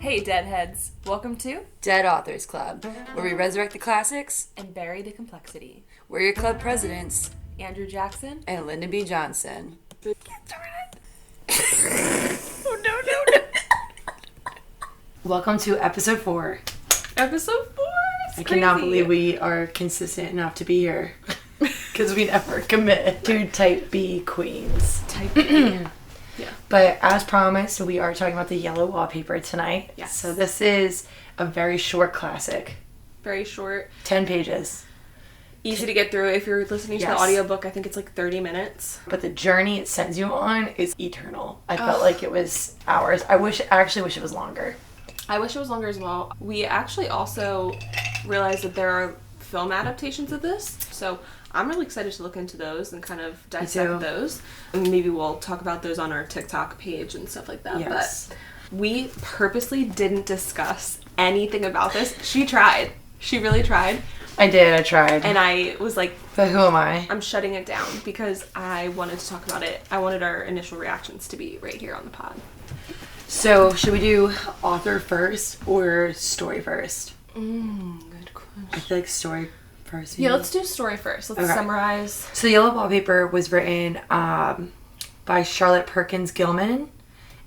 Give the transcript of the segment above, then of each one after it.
Hey Deadheads, welcome to Dead Authors Club, where we resurrect the classics and bury the complexity. We're your club presidents, Andrew Jackson and Lyndon B. Johnson. Get started. Oh no. Welcome to episode 4. Episode 4. I cannot believe we are consistent enough to be here. Because we never commit to type B queens. Type B. Yeah. But as promised, we are talking about the Yellow Wallpaper tonight. Yes. So this is a very short classic. Very short. 10 pages. Easy to get through. If you're listening to the audiobook, I think it's like 30 minutes. But the journey it sends you on is eternal. I felt like it was hours. I actually wish it was longer. I wish it was longer as well. We actually also realized that there are film adaptations of this. So I'm really excited to look into those and kind of dissect those. And maybe we'll talk about those on our TikTok page and stuff like that. Yes. But we purposely didn't discuss anything about this. She tried. She really tried. I tried. And I was like... But who am I? I'm shutting it down because I wanted to talk about it. I wanted our initial reactions to be right here on the pod. So, should we do author first or story first? Good question. I feel like story first. Yeah, let's do story first. Let's summarize. So, Yellow Wallpaper was written by Charlotte Perkins Gilman,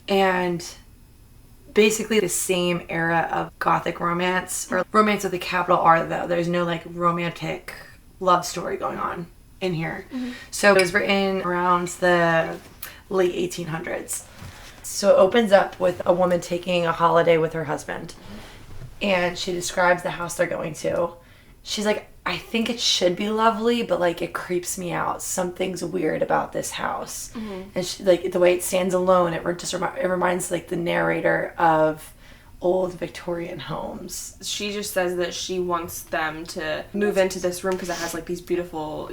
and basically the same era of gothic romance, or romance with a capital R though. There's no like romantic love story going on in here. Mm-hmm. So it was written around the late 1800s. So it opens up with a woman taking a holiday with her husband, and she describes the house they're going to. She's like, I think it should be lovely, but like it creeps me out. Something's weird about this house. Mm-hmm. And she, like the way it stands alone, it reminds like the narrator of old Victorian homes. She just says that she wants them to move into this room because it has like these beautiful,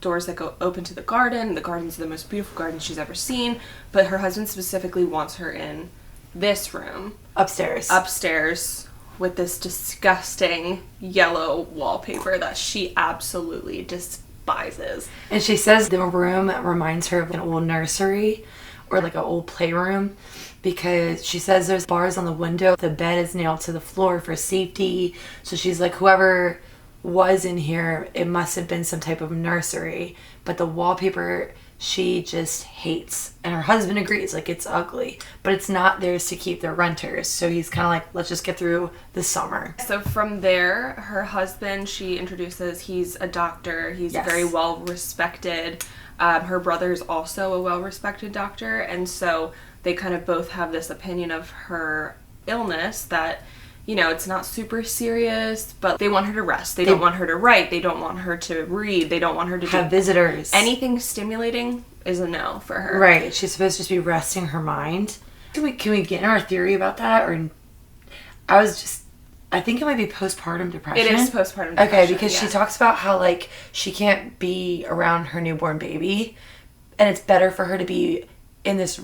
doors that go open to the garden. The garden's the most beautiful garden she's ever seen. But her husband specifically wants her in this room. Upstairs. With this disgusting yellow wallpaper that she absolutely despises. And she says the room reminds her of an old nursery or like an old playroom, because she says there's bars on the window. The bed is nailed to the floor for safety. So she's like, whoever was in here, it must have been some type of nursery. But the wallpaper she just hates, and her husband agrees, like it's ugly, but it's not theirs to keep, their renters. So he's kind of like, let's just get through the summer. So from there, her husband, she introduces, he's a doctor. He's very well respected. Her brother's also a well respected doctor, and so they kind of both have this opinion of her illness that, it's not super serious, but they want her to rest. They don't want her to write. They don't want her to read. They don't want her to have visitors. Anything stimulating is a no for her. Right. She's supposed to just be resting her mind. Can we get in our theory about that? Or I think it might be postpartum depression. It is postpartum depression. Okay, because she talks about how like she can't be around her newborn baby, and it's better for her to be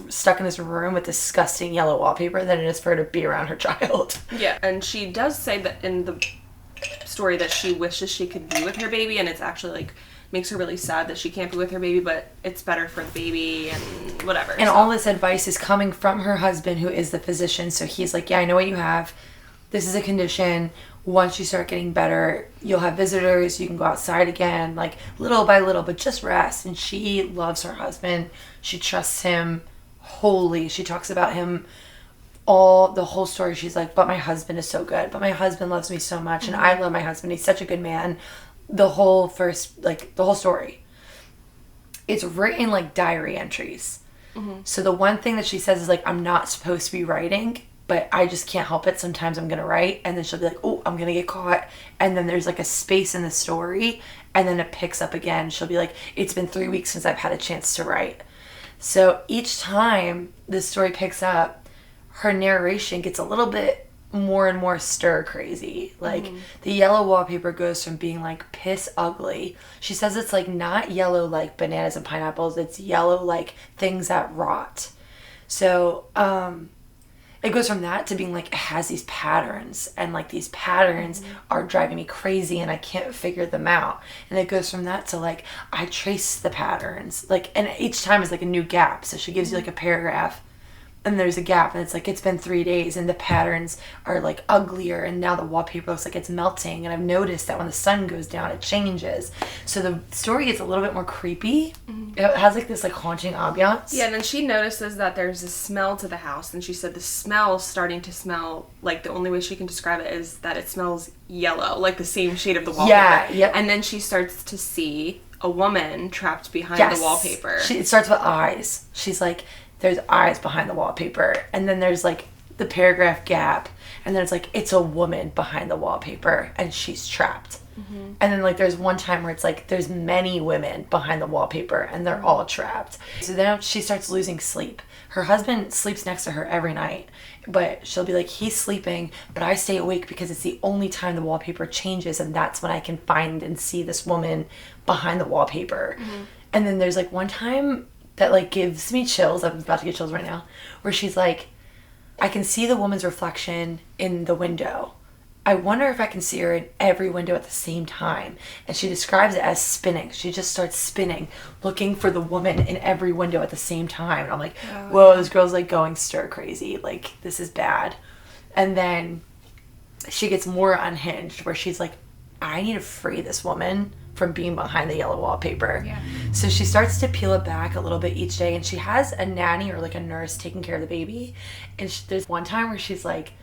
stuck in this room with disgusting yellow wallpaper than it is for her to be around her child. Yeah, and she does say that in the story that she wishes she could be with her baby, and it's actually like makes her really sad that she can't be with her baby, but it's better for the baby and whatever. And all this advice is coming from her husband, who is the physician. So he's like, yeah, I know what you have. This is a condition. Once you start getting better, you'll have visitors. You can go outside again, like little by little, but just rest. And she loves her husband. She trusts him wholly. She talks about him the whole story. She's like, but my husband is so good. But my husband loves me so much. And I love my husband. He's such a good man. The whole story. It's written like diary entries. Mm-hmm. So the one thing that she says is like, I'm not supposed to be writing, but I just can't help it. Sometimes I'm going to write, and then she'll be like, oh, I'm going to get caught. And then there's like a space in the story, and then it picks up again. She'll be like, it's been 3 weeks since I've had a chance to write. So each time the story picks up, her narration gets a little bit more and more stir crazy. Like the yellow wallpaper goes from being like piss ugly. She says it's like not yellow like bananas and pineapples. It's yellow like things that rot. So, it goes from that to being like, it has these patterns, and like these patterns are driving me crazy and I can't figure them out. And it goes from that to like, I trace the patterns, like, and each time is like a new gap. So she gives you like a paragraph and there's a gap, and it's like, it's been 3 days, and the patterns are like uglier, and now the wallpaper looks like it's melting, and I've noticed that when the sun goes down it changes. So the story gets a little bit more creepy. It has like this like haunting ambiance. Yeah, and then she notices that there's a smell to the house, and she said the smell starting to smell like, the only way she can describe it is that it smells yellow, like the same shade of the wallpaper. Yeah, yep. And then she starts to see a woman trapped behind the wallpaper. It starts with eyes. She's like, there's eyes behind the wallpaper, and then there's like the paragraph gap, and then it's like, it's a woman behind the wallpaper and she's trapped. And then like there's one time where it's like, there's many women behind the wallpaper and they're all trapped. So then she starts losing sleep. Her husband sleeps next to her every night, but she'll be like, he's sleeping, but I stay awake because it's the only time the wallpaper changes, and that's when I can find and see this woman behind the wallpaper. And then there's like one time that like gives me chills, I'm about to get chills right now, where she's like, I can see the woman's reflection in the window. I wonder if I can see her in every window at the same time. And she describes it as spinning. She just starts spinning, looking for the woman in every window at the same time. And I'm like, whoa, this girl's like going stir crazy. Like, this is bad. And then she gets more unhinged, where she's like, I need to free this woman from being behind the yellow wallpaper. Yeah. So she starts to peel it back a little bit each day, and she has a nanny or like a nurse taking care of the baby. And there's one time where she's like,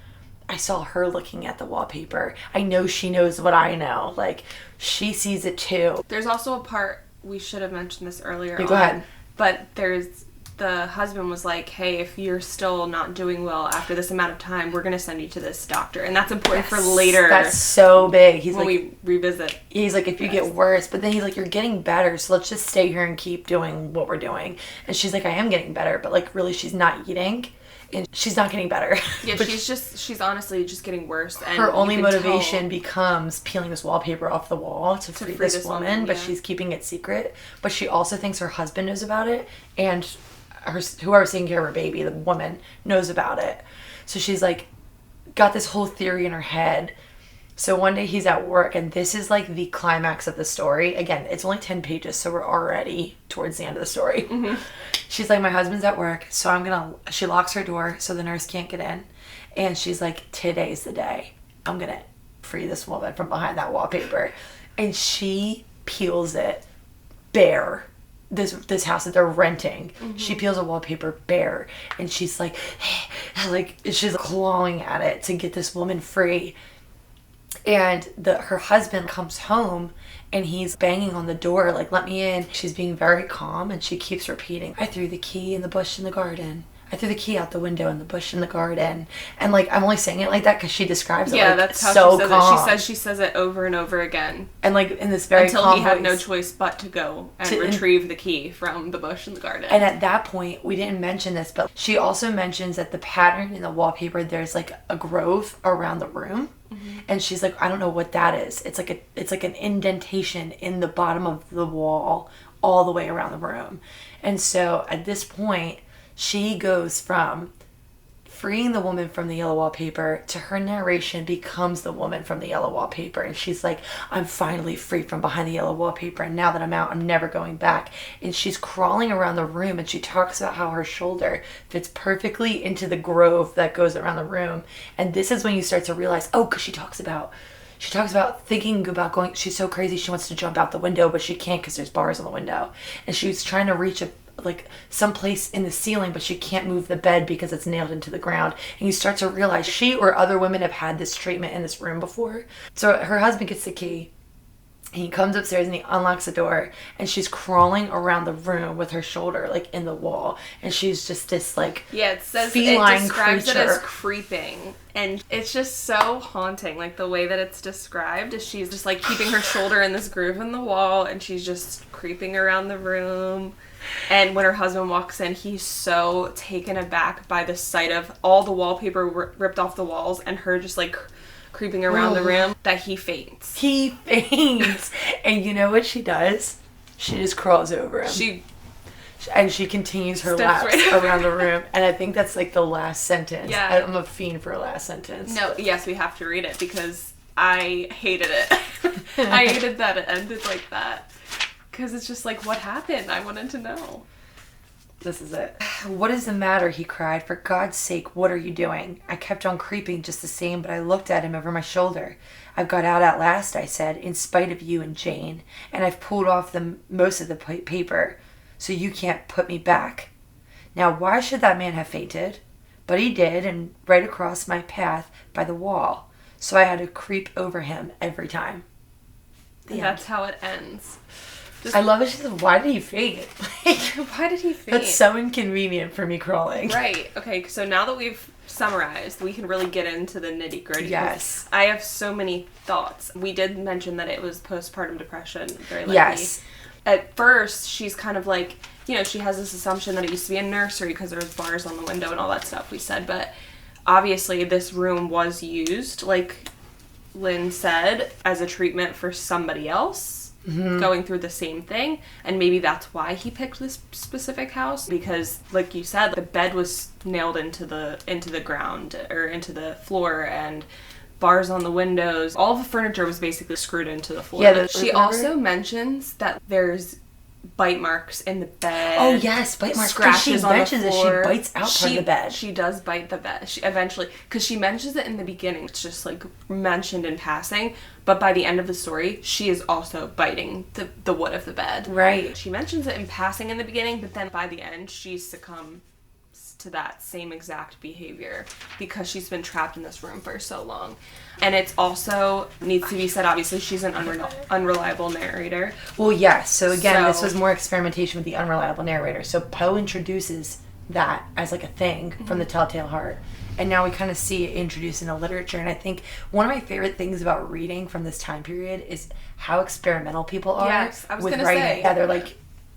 I saw her looking at the wallpaper. I know she knows what I know. Like, she sees it too. There's also a part, we should have mentioned this earlier on, go ahead. But the husband was like, hey, if you're still not doing well after this amount of time, we're going to send you to this doctor. And that's important for later. That's so big. He's when like, we revisit. He's like, if you get worse, but then he's like, you're getting better, so let's just stay here and keep doing what we're doing. And she's like, I am getting better, but like really she's not eating. And she's not getting better. Yeah, she's honestly just getting worse. And her only motivation becomes peeling this wallpaper off the wall to free this woman, but she's keeping it secret. But she also thinks her husband knows about it, and whoever's taking care of her baby, the woman, knows about it. So she's like, got this whole theory in her head. So one day he's at work, and this is like the climax of the story. Again, it's only 10 pages, so we're already towards the end of the story. She's like, my husband's at work, so she locks her door so the nurse can't get in. And she's like, today's the day. I'm going to free this woman from behind that wallpaper. And she peels it bare. This house that they're renting. She peels a wallpaper bare, and she's like she's clawing at it to get this woman free. And her husband comes home, and he's banging on the door like, let me in. She's being very calm, and she keeps repeating, I threw the key in the bush in the garden. I threw the key out the window in the bush in the garden. And like, I'm only saying it like that because she describes it like that's how so she says calm. it. She says it over and over again. And like in this very until calm he had voice. no choice but to go and retrieve the key from the bush in the garden. And at that point, we didn't mention this, but she also mentions that the pattern in the wallpaper, there's like a grove around the room. And she's like, I don't know what that is. It's like an indentation in the bottom of the wall all the way around the room. And so at this point, she goes from freeing the woman from the yellow wallpaper to her narration becomes the woman from the yellow wallpaper. And she's like, I'm finally free from behind the yellow wallpaper, and now that I'm out, I'm never going back. And she's crawling around the room, and she talks about how her shoulder fits perfectly into the grove that goes around the room. And this is when you start to realize, because she talks about thinking about going, she's so crazy, she wants to jump out the window, but she can't because there's bars on the window. And she's trying to reach some place in the ceiling, but she can't move the bed because it's nailed into the ground. And you start to realize she or other women have had this treatment in this room before. So her husband gets the key. He comes upstairs and he unlocks the door, and she's crawling around the room with her shoulder like in the wall, and she's just this like it says feline it describes creature. it as creeping, and it's just so haunting. Like the way that it's described is she's just like keeping her shoulder in this groove in the wall, and she's just creeping around the room. And when her husband walks in, he's so taken aback by the sight of all the wallpaper ripped off the walls and her just like creeping around the room that he faints. And you know what she does? She just crawls over him. She continues her laps around the room. And I think that's like the last sentence. Yeah. I'm a fiend for a last sentence. No, yes, we have to read it because I hated it. I hated that it ended like that. Because it's just like, what happened? I wanted to know. This is it. "What is the matter?" he cried. "For God's sake, what are you doing?" I kept on creeping just the same, but I looked at him over my shoulder. "I've got out at last," I said, "in spite of you and Jane, and I've pulled off most of the paper, so you can't put me back." Now, why should that man have fainted? But he did, and right across my path by the wall, so I had to creep over him every time. That's how it ends. I love it. She says, "Why did he faint?" Like, why did he faint? That's so inconvenient for me crawling. Right. Okay, so now that we've summarized, we can really get into the nitty gritty. Yes. I have so many thoughts. We did mention that it was postpartum depression, very likely. Yes. At first, she's kind of like, you know, she has this assumption that it used to be a nursery because there was bars on the window and all that stuff we said, but obviously this room was used, like Lynn said, as a treatment for somebody else. Mm-hmm. Going through the same thing, and maybe that's why he picked this specific house, because like you said, the bed was nailed into the ground or into the floor, and bars on the windows, all the furniture was basically screwed into the floor. Yeah, she also mentions that there's bite marks in the bed. Oh yes, bite marks. Scratches on the floor. She mentions that she bites out part of the bed. She does bite the bed. She eventually, because she mentions it in the beginning. It's just like mentioned in passing, but by the end of the story, she is also biting the wood of the bed. Right. She mentions it in passing in the beginning, but then by the end, she succumbs to that same exact behavior because she's been trapped in this room for so long. And it's also needs to be said, obviously, she's an unreliable narrator. Well, yes. So again, this was more experimentation with the unreliable narrator. So Poe introduces that as like a thing from the Telltale Heart. And now we kind of see it introduced into literature. And I think one of my favorite things about reading from this time period is how experimental people are with writing. Yeah, they're like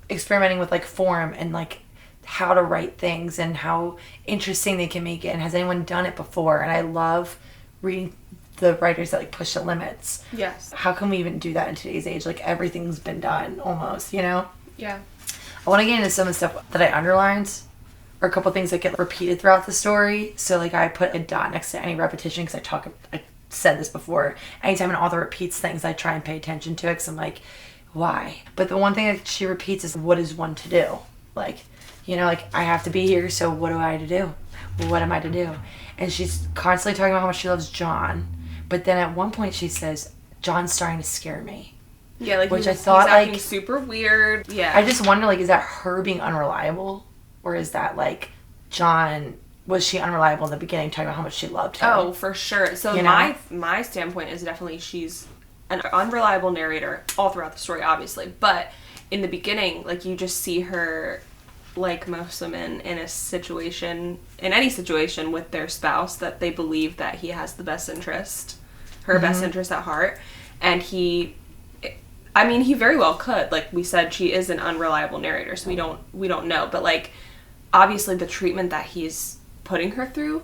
experimenting with like form and like how to write things and how interesting they can make it. And has anyone done it before? And I love reading the writers that like push the limits. Yes. How can we even do that in today's age? Like everything's been done almost, you know? Yeah. I want to get into some of the stuff that I underlined, or a couple things that get repeated throughout the story. So like I put a dot next to any repetition because I said this before. Anytime an author repeats things, I try and pay attention to it because I'm like, why? But the one thing that she repeats is, what is one to do? Like, you know, like I have to be here, so what am I to do? What am I to do? And she's constantly talking about how much she loves John. But then at one point she says, John's starting to scare me. Yeah, like which I thought he's like super weird. Yeah. I just wonder, like, is that her being unreliable? Or is that like John, was she unreliable in the beginning, talking about how much she loved him? Oh, for sure. So my standpoint is definitely she's an unreliable narrator all throughout the story, obviously. But in the beginning, like, you just see her, like most women, in a situation, in any situation with their spouse, that they believe that he has the best interest, her best interest at heart. And he very well could. Like we said, she is an unreliable narrator, so we don't know. But like, obviously the treatment that he's putting her through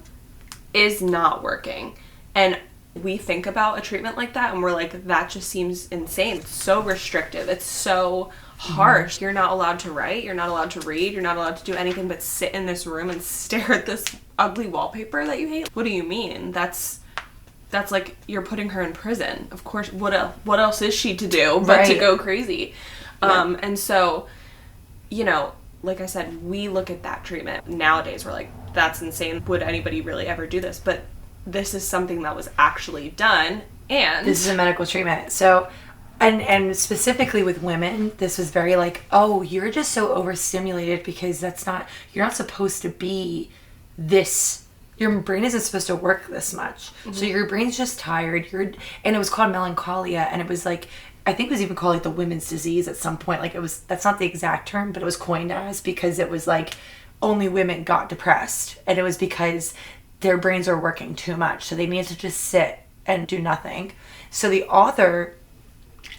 is not working. And we think about a treatment like that and we're like, that just seems insane. It's so restrictive. It's so harsh. You're not allowed to write. You're not allowed to read. You're not allowed to do anything but sit in this room and stare at this ugly wallpaper that you hate. What do you mean? That's like, you're putting her in prison. Of course, what else is she to do but to go crazy? Yeah. And so, you know, like I said, we look at that treatment nowadays, we're like, that's insane. Would anybody really ever do this? But this is something that was actually done, and this is a medical treatment. So, and specifically with women, this was very like, oh, you're just so overstimulated because you're not supposed to be this. Your brain isn't supposed to work this much. Mm-hmm. So your brain's just tired. And it was called melancholia, and it was like, I think it was even called like the women's disease at some point. Like, that's not the exact term, but it was coined as, because it was like only women got depressed, and it was because their brains are working too much, so they needed to just sit and do nothing. So the author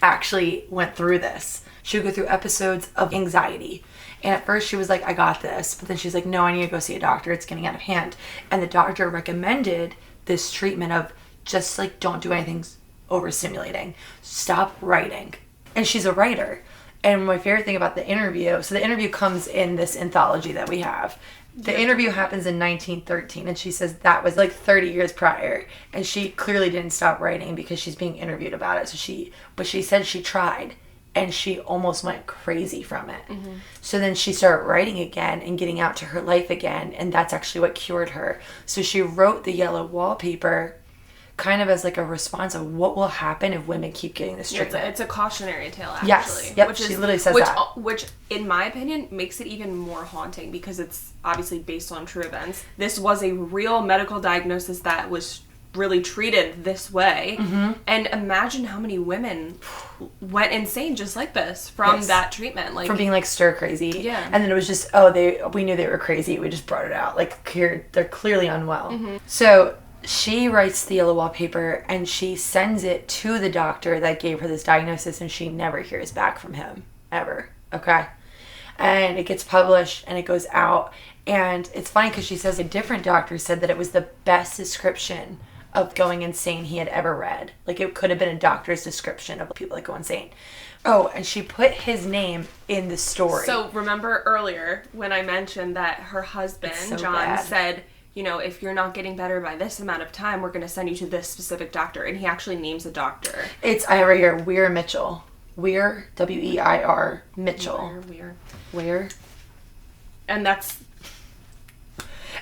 actually went through this. She would go through episodes of anxiety. And at first she was like, I got this. But then she's like, no, I need to go see a doctor. It's getting out of hand. And the doctor recommended this treatment of just like, don't do anything overstimulating. Stop writing. And she's a writer. And my favorite thing about the interview, so the interview comes in this anthology that we have. The interview happens in 1913, and she says that was like 30 years prior, and she clearly didn't stop writing because she's being interviewed about it. But she said she tried, and she almost went crazy from it. So then she started writing again and getting out to her life again, and that's actually what cured her. So she wrote the Yellow Wallpaper kind of as like a response of what will happen if women keep getting this treatment. It's a cautionary tale, actually. Yes, yep, she literally says that. Which, in my opinion, makes it even more haunting because it's obviously based on true events. This was a real medical diagnosis that was really treated this way. And imagine how many women went insane just like this from that treatment. Like, from being like stir crazy. Yeah. And then it was just, we knew they were crazy. We just brought it out. Like, they're clearly unwell. So she writes the Yellow Wallpaper and she sends it to the doctor that gave her this diagnosis, and she never hears back from him ever. Okay. And it gets published and it goes out, and it's funny because she says a different doctor said that it was the best description of going insane he had ever read. Like, it could have been a doctor's description of people that go insane. Oh, and she put his name in the story. So remember earlier when I mentioned that her husband, John, said, you know, if you're not getting better by this amount of time, we're going to send you to this specific doctor. And he actually names a doctor. I have right here, Weir Mitchell. Weir, W-E-I-R, Mitchell. Weir. And that's...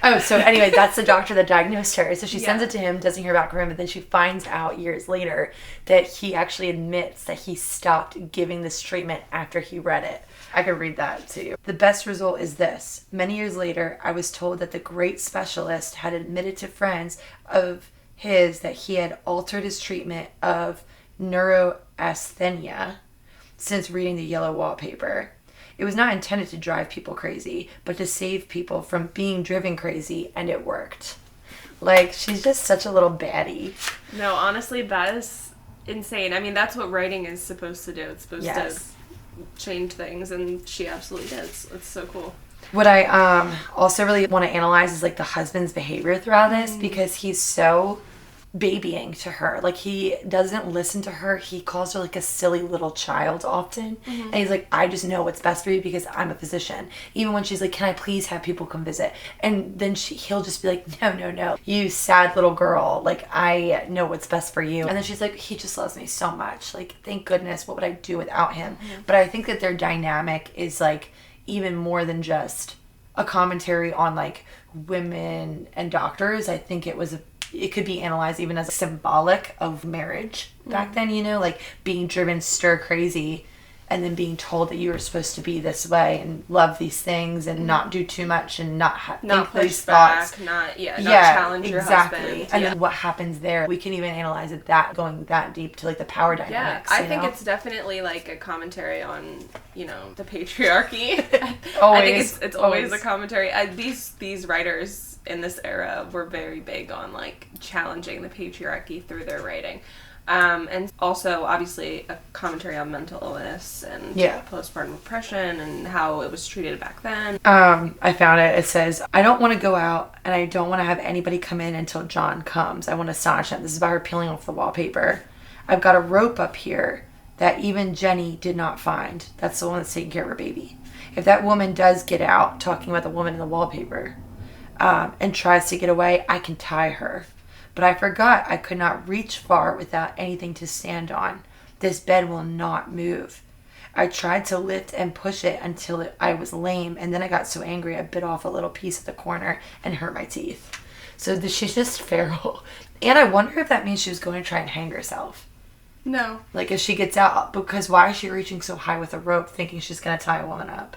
Oh, so anyway, that's the doctor that diagnosed her. So she sends it to him, doesn't hear back from him, and then she finds out years later that he actually admits that he stopped giving this treatment after he read it. I could read that to you. The best result is this. Many years later, I was told that the great specialist had admitted to friends of his that he had altered his treatment of neurasthenia since reading the Yellow Wallpaper. It was not intended to drive people crazy, but to save people from being driven crazy, and it worked. Like, she's just such a little baddie. No, honestly, that is insane. I mean, that's what writing is supposed to do. It's supposed to change things, and she absolutely does. It's so cool. What I also really want to analyze is like the husband's behavior throughout this, because he's so babying to her. Like, he doesn't listen to her. He calls her like a silly little child often. And he's like, I just know what's best for you because I'm a physician. Even when she's like, can I please have people come visit? And then he'll just be like, no, you sad little girl. Like, I know what's best for you. And then she's like, he just loves me so much. Like, thank goodness. What would I do without him? But I think that their dynamic is like even more than just a commentary on like women and doctors. I think it could be analyzed even as symbolic of marriage back then, you know, like being driven stir crazy and then being told that you were supposed to be this way and love these things and not do too much and not think these thoughts. Not challenge your husband. And then what happens there, we can even analyze it going that deep to like the power dynamics. I think it's definitely like a commentary on, you know, the patriarchy. Always. I think it's always a commentary. These writers in this era were very big on like challenging the patriarchy through their writing. And also, obviously, a commentary on mental illness and postpartum depression and how it was treated back then. I found it. It says, I don't want to go out and I don't want to have anybody come in until John comes. I want to astonish him. This is about her peeling off the wallpaper. I've got a rope up here that even Jenny did not find. That's the one that's taking care of her baby. If that woman does get out, talking about the woman in the wallpaper, and tries to get away, I can tie her. But I forgot I could not reach far without anything to stand on. This bed will not move. I tried to lift and push it until I was lame, and then I got so angry I bit off a little piece at the corner and hurt my teeth. So she's just feral. And I wonder if that means she was going to try and hang herself. No. Like, if she gets out, because why is she reaching so high with a rope thinking she's going to tie a woman up?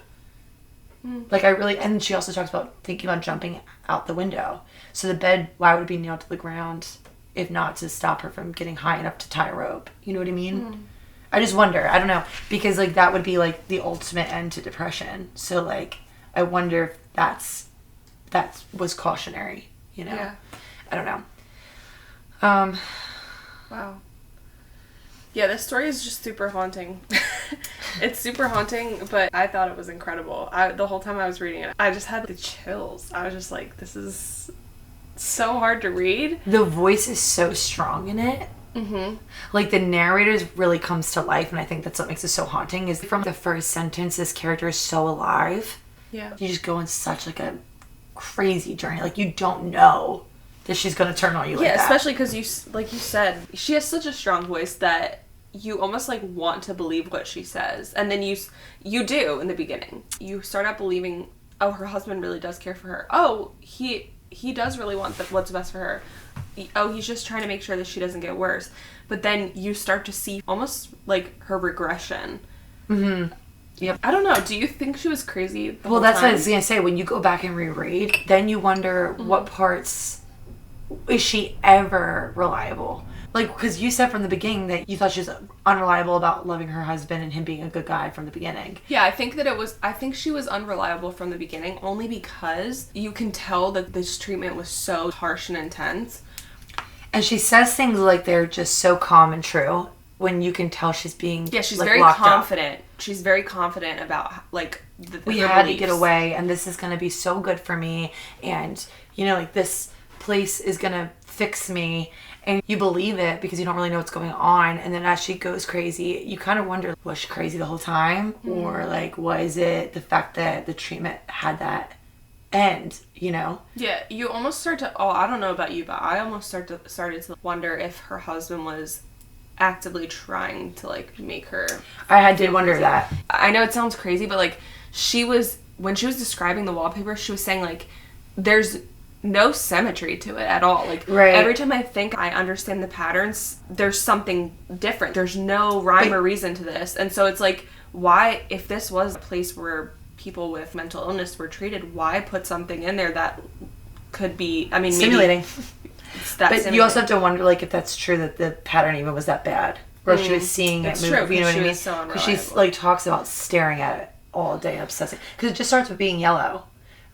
Like, and she also talks about thinking about jumping out the window. So the bed, why would it be nailed to the ground if not to stop her from getting high enough to tie a rope? You know what I mean? I just wonder. I don't know. Because, like, that would be, like, the ultimate end to depression. So, like, I wonder if that was cautionary, you know? Yeah. I don't know. Wow. Yeah, this story is just super haunting. It's super haunting, but I thought it was incredible. The whole time I was reading it, I just had the chills. I was just like, this is so hard to read. The voice is so strong in it. Like, the narrator really comes to life, and I think that's what makes it so haunting, is from the first sentence, this character is so alive. Yeah. You just go on such, like, a crazy journey. Like, you don't know that she's going to turn on you like that. Yeah, especially because, like you said, she has such a strong voice that you almost like want to believe what she says, and then you do in the beginning. You start out believing, oh, her husband really does care for her. Oh, he does really want what's best for her. Oh, he's just trying to make sure that she doesn't get worse. But then you start to see almost like her regression. Mm-hmm. Yep. I don't know. Do you think she was crazy? Well, that's what I was gonna say. When you go back and reread, then you wonder what parts is she ever reliable? Like, because you said from the beginning that you thought she was unreliable about loving her husband and him being a good guy from the beginning. Yeah, I think she was unreliable from the beginning only because you can tell that this treatment was so harsh and intense. And she says things like they're just so calm and true when you can tell she's being she's like, very confident. Up. She's very confident about like we had to get away, and this is going to be so good for me, and you know, like this place is going to fix me. And you believe it because you don't really know what's going on. And then as she goes crazy, you kind of wonder, was she crazy the whole time? Mm. Or like, was it the fact that the treatment had that end, you know? Yeah, you almost start to, I don't know about you, but I almost started to wonder if her husband was actively trying to like make her. I did wonder that. I know it sounds crazy, but like when she was describing the wallpaper, she was saying like, there's no symmetry to it at all. Like, right. Every time I think I understand the patterns, there's something different. There's no rhyme or reason to this. And so it's like, why, if this was a place where people with mental illness were treated, why put something in there that could be, I mean, stimulating. But you also have to wonder, like, if that's true that the pattern even was that bad. Or she was seeing it move, true, you know what I mean? Because she's, like, talks about staring at it all day and obsessing. Because it just starts with being yellow.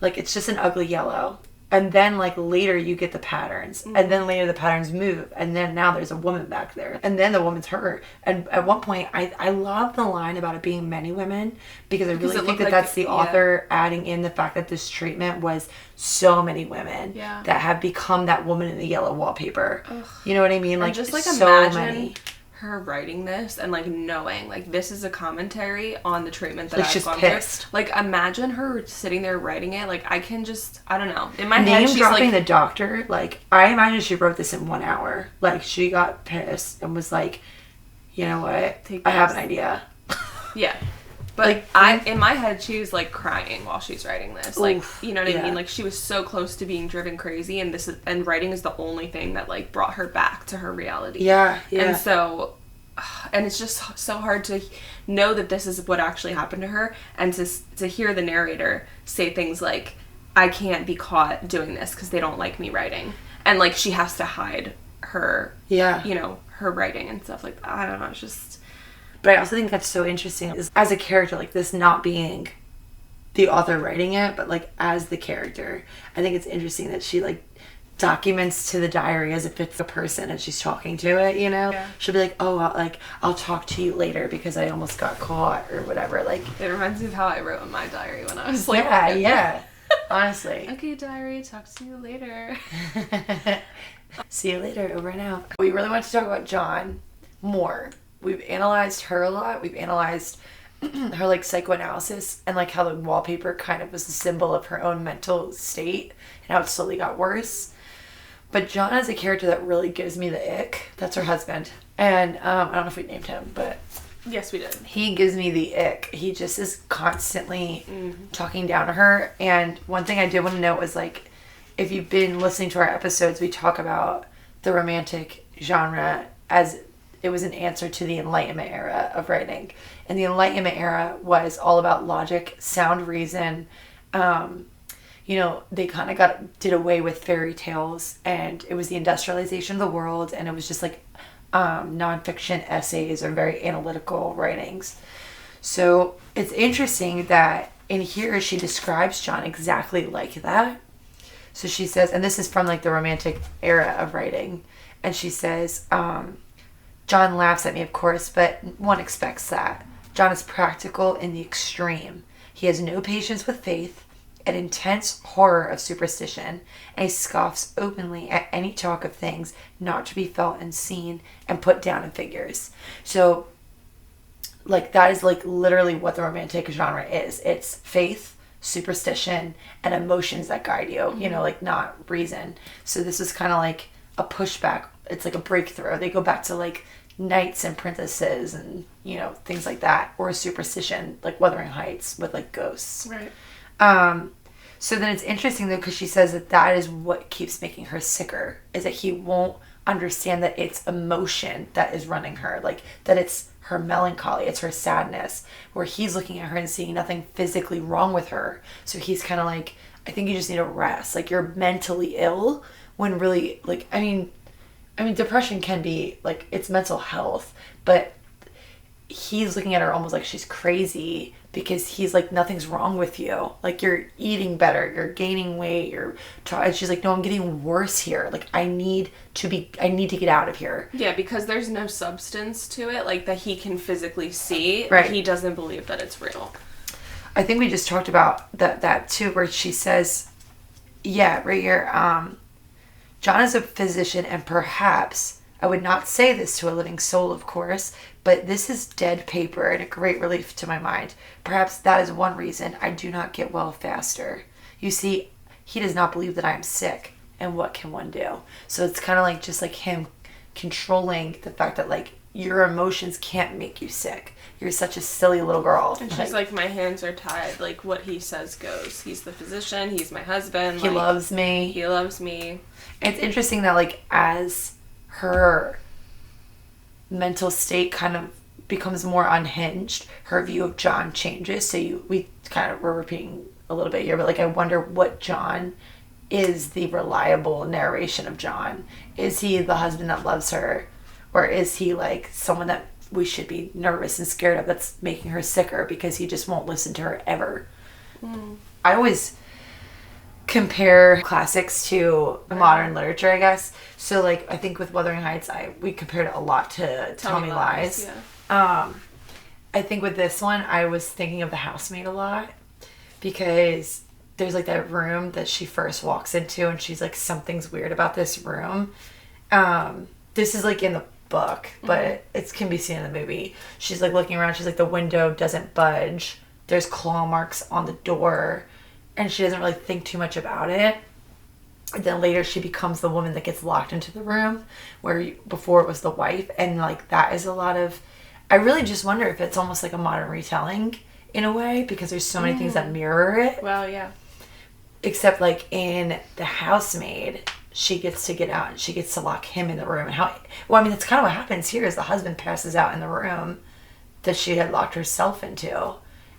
Like, it's just an ugly yellow. And then, like, later you get the patterns. Mm-hmm. And then later the patterns move. And then now there's a woman back there. And then the woman's hurt. And at one point, I love the line about it being many women. Because I really think that that's the author adding in the fact that this treatment was so many women that have become that woman in the yellow wallpaper. Ugh. You know what I mean? Like, and just, like, so imagine many. Her writing this and like knowing like this is a commentary on the treatment that I've gone through. Like, imagine her sitting there writing it. Like, I don't know, in my head she's dropping like the doctor. Like, I imagine she wrote this in 1 hour. Like, she got pissed and was like, you know what, I have an idea. Yeah. But like, in my head, she was like crying while she's writing this. Like, oof, you know what I mean? Like, she was so close to being driven crazy, and writing is the only thing that like brought her back to her reality. Yeah. And so, and it's just so hard to know that this is what actually happened to her, and to hear the narrator say things like, "I can't be caught doing this because they don't like me writing," and like she has to hide her, you know, her writing and stuff like that. I don't know. It's just. But I also think that's so interesting is as a character, like this not being the author writing it, but like as the character. I think it's interesting that she like documents to the diary as if it's a person and she's talking to it, you know? Yeah. She'll be like, oh, I'll talk to you later because I almost got caught or whatever. Like, it reminds me of how I wrote in my diary when I was like... Yeah. Honestly. Okay, diary, talk to you later. See you later, over and out. We really want to talk about John more. We've analyzed her a lot. We've analyzed her like psychoanalysis and like how the wallpaper kind of was a symbol of her own mental state and how it slowly got worse. But John is a character that really gives me the ick. That's her husband. And I don't know if we named him, but... Yes, we did. He gives me the ick. He just is constantly talking down to her. And one thing I did want to note was like, if you've been listening to our episodes, we talk about the romantic genre as... It was an answer to the Enlightenment era of writing. And the Enlightenment era was all about logic, sound reason. You know, they kind of did away with fairy tales. And it was the industrialization of the world. And it was just like nonfiction essays or very analytical writings. So it's interesting that in here she describes John exactly like that. So she says, and this is from like the Romantic era of writing. And she says... John laughs at me, of course, but one expects that. John is practical in the extreme. He has no patience with faith, an intense horror of superstition, and he scoffs openly at any talk of things not to be felt and seen and put down in figures. So, like, that is, like, literally what the romantic genre is. It's faith, superstition, and emotions that guide you, you know, like, not reason. So this is kind of like a pushback. It's like a breakthrough. They go back to, like, knights and princesses and, you know, things like that. Or superstition, like Wuthering Heights with, like, ghosts. Right. So then it's interesting, though, because she says that is what keeps making her sicker, is that he won't understand that it's emotion that is running her. Like, that it's her melancholy, it's her sadness, where he's looking at her and seeing nothing physically wrong with her. So he's kind of like, I think you just need to rest. Like, you're mentally ill when really, like, I mean, depression can be, like, it's mental health, but he's looking at her almost like she's crazy because he's like, nothing's wrong with you. Like, you're eating better, you're gaining weight, and she's like, no, I'm getting worse here. Like, I need to get out of here. Yeah, because there's no substance to it, like, that he can physically see. Right. He doesn't believe that it's real. I think we just talked about that too, where she says, yeah, right here, John is a physician, and perhaps, I would not say this to a living soul, of course, but this is dead paper and a great relief to my mind. Perhaps that is one reason I do not get well faster. You see, he does not believe that I am sick, and what can one do? So it's kind of like just like him controlling the fact that, like, your emotions can't make you sick. You're such a silly little girl. And she's like, my hands are tied. Like, what he says goes. He's the physician. He's my husband. He loves me. He loves me. It's interesting that, like, as her mental state kind of becomes more unhinged, her view of John changes. So we kind of were repeating a little bit here, but, like, I wonder what John is, the reliable narration of John. Is he the husband that loves her? Or is he, like, someone that we should be nervous and scared of that's making her sicker because he just won't listen to her ever? I always compare classics to modern literature, I guess. So, like, I think with Wuthering Heights, we compared it a lot to Tell Me Lies. Yeah. I think with this one, I was thinking of The Housemaid a lot because there's, like, that room that she first walks into and she's like, something's weird about this room. This is, like, in the book, but it can be seen in the movie. She's, like, looking around. She's like, the window doesn't budge. There's claw marks on the door. And she doesn't really think too much about it. And then later she becomes the woman that gets locked into the room where before it was the wife. And, like, that is a lot of... I really just wonder if it's almost like a modern retelling in a way because there's so many things that mirror it. Well, yeah. Except, like, in The Housemaid, she gets to get out and she gets to lock him in the room. And that's kind of what happens here is the husband passes out in the room that she had locked herself into.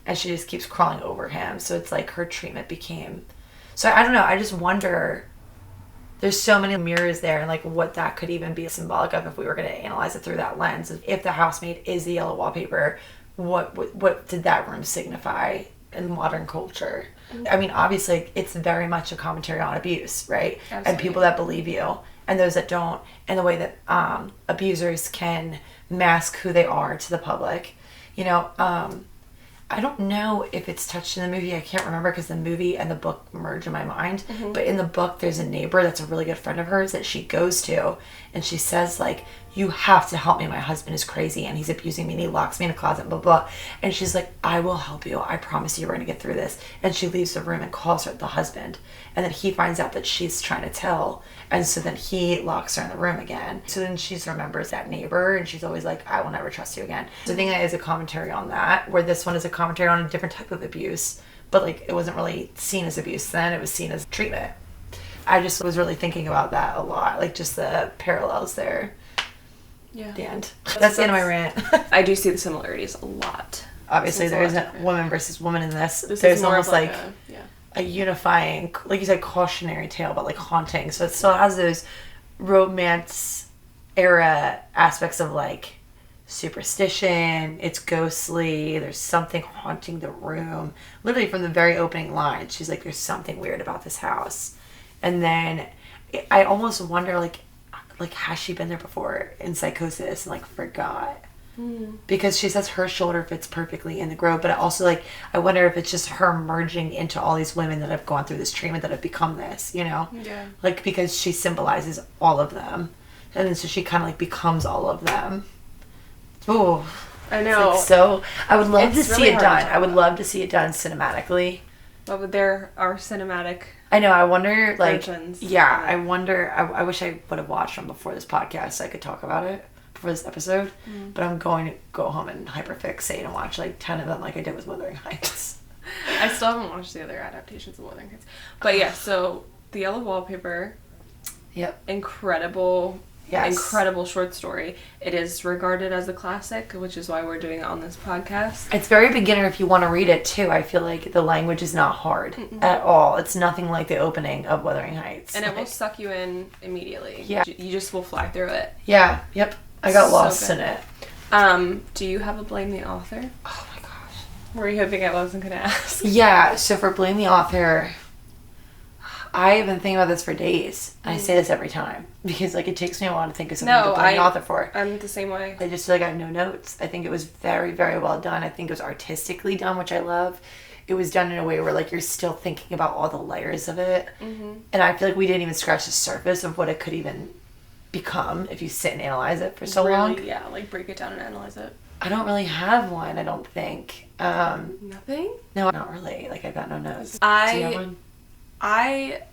And she just keeps crawling over him. So it's like her treatment became... So I don't know. I just wonder... There's so many mirrors there and, like, what that could even be symbolic of if we were going to analyze it through that lens. If the housemaid is the yellow wallpaper, what did that room signify in modern culture? I mean, obviously, it's very much a commentary on abuse, right? Absolutely. And people that believe you and those that don't. And the way that abusers can mask who they are to the public. You know, I don't know if it's touched in the movie. I can't remember because the movie and the book merge in my mind. But in the book, there's a neighbor that's a really good friend of hers that she goes to. And she says, like, you have to help me. My husband is crazy and he's abusing me and he locks me in a closet, blah, blah. And she's like, I will help you. I promise you we're going to get through this. And she leaves the room and calls her the husband. And then he finds out that she's trying to tell. And so then he locks her in the room again. So then she remembers that neighbor and she's always like, I will never trust you again. So I think that is a commentary on that, where this one is a commentary on a different type of abuse. But, like, it wasn't really seen as abuse then. It was seen as treatment. I just was really thinking about that a lot. Like, just the parallels there. Yeah. The end. That's the end of my rant. I do see the similarities a lot. Obviously, there's a woman versus woman in this. This there's is more almost of like a unifying, like you said, cautionary tale, but, like, haunting. So it still has those romance era aspects of, like, superstition. It's ghostly. There's something haunting the room. Literally from the very opening line, she's like, there's something weird about this house. And then I almost wonder, like, has she been there before in psychosis and, like, forgot? Because she says her shoulder fits perfectly in the grove, but also, like, I wonder if it's just her merging into all these women that have gone through this treatment that have become this, you know? Yeah. Like, because she symbolizes all of them. And then so she kind of, like, becomes all of them. Ooh. I know. Like, so, I would love to see really it done. I would love to see it done cinematically. But there are cinematic... I know, I wonder, like... versions. Yeah, I wonder... I wish I would have watched them before this podcast so I could talk about it. for this episode, but I'm going to go home and hyperfixate and watch like 10 of them like I did with Wuthering Heights. I still haven't watched the other adaptations of Wuthering Heights. But yeah, so The Yellow Wallpaper. Yep. Incredible. Yes. Incredible short story. It is regarded as a classic, which is why we're doing it on this podcast. It's very beginner if you want to read it too. I feel like the language is not hard at all. It's nothing like the opening of Wuthering Heights. And it will suck you in immediately. Yeah. You just will fly through it. Yeah. Yep. I got lost in it. Do you have a Blame the Author? Oh my gosh. Were you hoping I wasn't going to ask? Yeah. So for Blame the Author, I've been thinking about this for days. I say this every time because like it takes me a while to think of something to blame the author for. I'm the same way. I just feel like I have no notes. I think it was very, very well done. I think it was artistically done, which I love. It was done in a way where like you're still thinking about all the layers of it. And I feel like we didn't even scratch the surface of what it could even become if you sit and analyze it for so long. Yeah, like break it down and analyze it. I don't really have one, I don't think. Nothing? No, not really. Like I've got no notes. Do you have one? I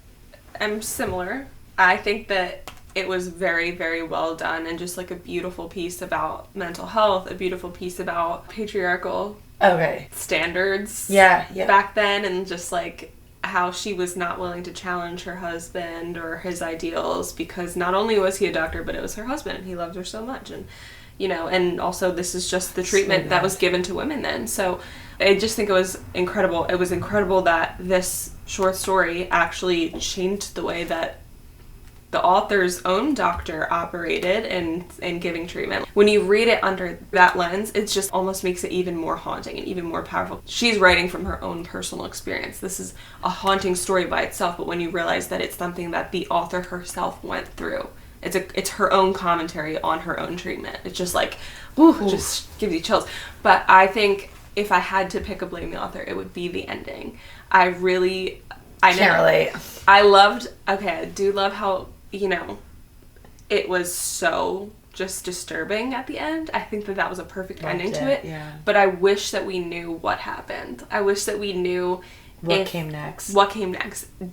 am similar. I think that it was very, very well done and just like a beautiful piece about mental health, a beautiful piece about patriarchal standards back then, and just like how she was not willing to challenge her husband or his ideals because not only was he a doctor, but it was her husband and he loved her so much. And, you know, and also this is just the treatment that was given to women then. So I just think it was incredible. It was incredible that this short story actually changed the way that the author's own doctor operated in giving treatment. When you read it under that lens, it just almost makes it even more haunting and even more powerful. She's writing from her own personal experience. This is a haunting story by itself, but when you realize that it's something that the author herself went through, it's her own commentary on her own treatment. It's just like, ooh, just gives you chills. But I think if I had to pick a Blame the Author, it would be the ending. I can't relate. I do love how, you know, it was so just disturbing at the end. I think that was a perfect ending to it. Yeah. But I wish that we knew what happened. I wish that we knew what came next.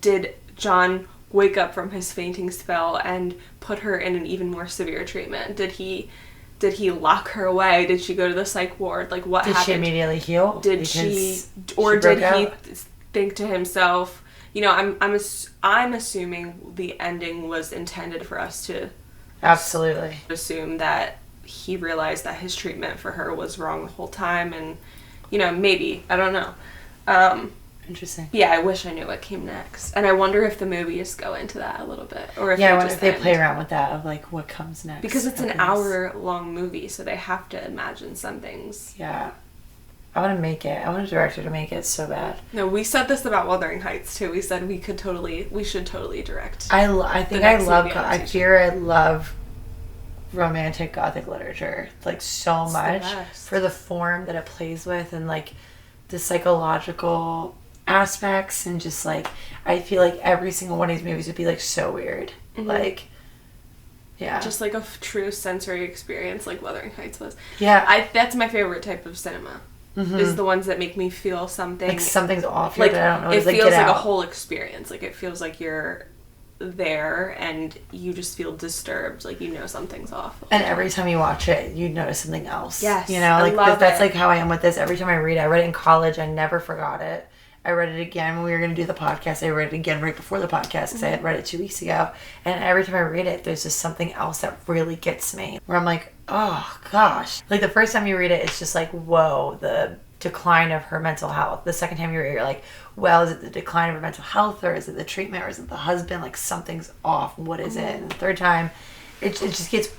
Did John wake up from his fainting spell and put her in an even more severe treatment? Did he lock her away? Did she go to the psych ward? Like, what happened? Did she immediately heal? Did he think to himself, you know, I'm assuming the ending was intended for us to absolutely assume that he realized that his treatment for her was wrong the whole time, and, you know, maybe, I don't know. Interesting. Yeah, I wish I knew what came next. And I wonder if the movies go into that a little bit. Or if I wonder if they play around with that, of like what comes next. Because it's an hour-long movie, so they have to imagine some things. Yeah. I want to make it. I want a director to make it so bad. No, we said this about Wuthering Heights, too. We said we should totally direct. I love romantic Gothic literature, like, so much. For the form that it plays with and, like, the psychological aspects, and just like I feel like every single one of these movies would be like so weird. Like, yeah, just like a true sensory experience, like Wuthering Heights was. Yeah, that's my favorite type of cinema. Is the ones that make me feel something, like something's off. Like, I don't know. It feels like a whole experience. Like, it feels like you're there and you just feel disturbed, like, you know, something's off. And every time you watch it, you notice something else. Yes, you know, like that's like how I am with this. Every time I read it in college, I never forgot it. I read it again when we were going to do the podcast. I read it again right before the podcast because I had read it 2 weeks ago. And every time I read it, there's just something else that really gets me. Where I'm like, oh, gosh. Like, the first time you read it, it's just like, whoa, the decline of her mental health. The second time you read it, you're like, well, is it the decline of her mental health, or is it the treatment, or is it the husband? Like, something's off. What is it? And the third time, it just gets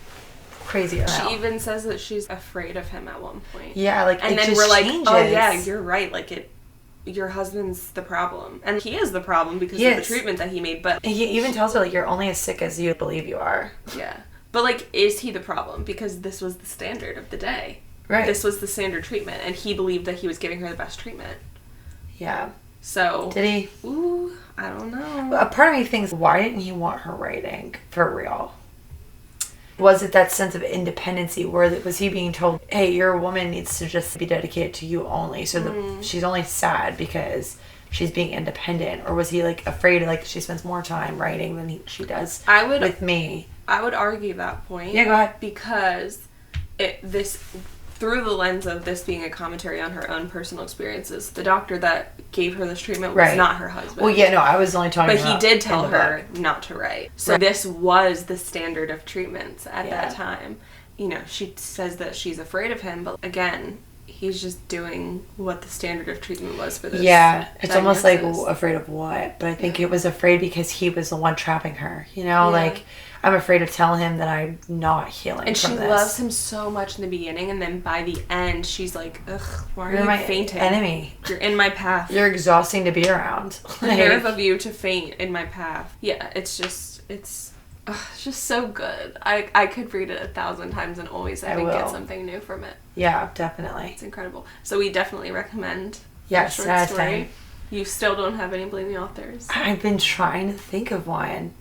crazier. She even says that she's afraid of him at one point. Yeah, like, and then we're like, changes. Oh, yeah, you're right. Like, your husband's the problem. And he is the problem because of the treatment that he made. But he even tells her, like, you're only as sick as you believe you are. Yeah. But, like, is he the problem? Because this was the standard of the day. Right. This was the standard treatment. And he believed that he was giving her the best treatment. Yeah. So. Did he? Ooh, I don't know. A part of me thinks, why didn't he want her writing for real? Was it that sense of independency where was he being told, hey, your woman needs to just be dedicated to you only, so she's only sad because she's being independent? Or was he, like, afraid, like, she spends more time writing than she does with me? I would argue that point. Yeah, go ahead. Because through the lens of this being a commentary on her own personal experiences, the doctor that gave her this treatment was not her husband. Well, yeah, no, I was only talking about... But he did tell her not to write. So this was the standard of treatments at that time. You know, she says that she's afraid of him, but again, he's just doing what the standard of treatment was for this. Yeah, it's diagnosis. almost like afraid of what? But I think it was afraid because he was the one trapping her. You know, like... I'm afraid to tell him that I'm not healing and from she this. loves him so much in the beginning, and then by the end, she's like, ugh, why are you fainting? Enemy. You're in my path. You're exhausting to be around. The nerve of you to faint in my path. Yeah, it's just so good. I could read it 1,000 times and always, I think, get something new from it. Yeah, definitely. It's incredible. So we definitely recommend the short story. You still don't have any Blame the Authors? I've been trying to think of one.